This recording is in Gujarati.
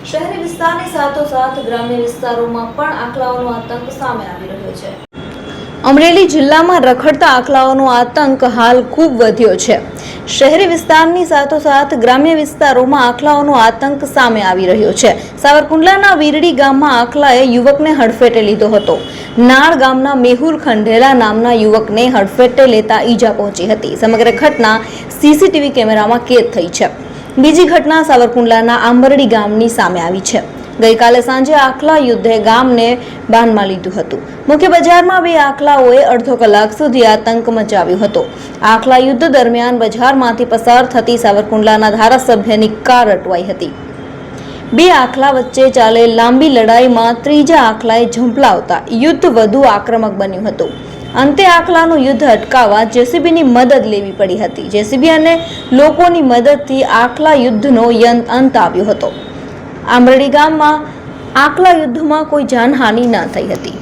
શહેરી વિસ્તારની સાથોસાથ ગ્રામ્ય વિસ્તારોમાં પણ આખલાઓનો આતંક સામે આવી રહ્યો છે। અમરેલી જિલ્લામાં રખડતા આખલાઓનો આતંક હાલ ખૂબ વધ્યો છે। શહેરી વિસ્તારની સાથોસાથ ગ્રામ્ય વિસ્તારોમાં આખલાઓનો આતંક સામે આવી રહ્યો છે। સાવરકુંડલાના વીરડી ગામમાં આખલાએ યુવકને હડફેટે લીધો હતો। નાળ ગામના મેહુલ ખંડેલા નામના યુવકને હડફેટે લેતા ઈજા પહોંચી હતી। સમગ્ર ઘટના સીસીટીવી કેમેરામાં કેદ થઈ છે। બીજી ઘટના સાવરકુંડલાના આંબરડી ગામની સામે આવી છે। ગઈકાલે સાંજે આખલા યુદ્ધે ગામને બાનમાં લીધું હતું। મુખ્ય બજારમાં બે આખલાઓએ અડધો કલાક સુધી આતંક મચાવ્યો હતો। આખલા યુદ્ધ દરમિયાન બજારમાંથી પસાર થતી સાવરકુંડલાના ધારાસભ્યની કાર અટવાઈ હતી। બે આખલા વચ્ચે ચાલે લાંબી લડાઈમાં ત્રીજા આખલાએ ઝંપલાવતા યુદ્ધ વધુ આક્રમક બન્યું હતું। અંતે આખલાનું યુદ્ધ અટકાવવા જેસીબીની મદદ લેવી પડી હતી। જેસીબી અને લોકોની મદદથી આખલા યુદ્ધનો અંત આવ્યો હતો। આંબરડી ગામમાં આખલા યુદ્ધમાં કોઈ જાનહાનિ ન થઈ હતી।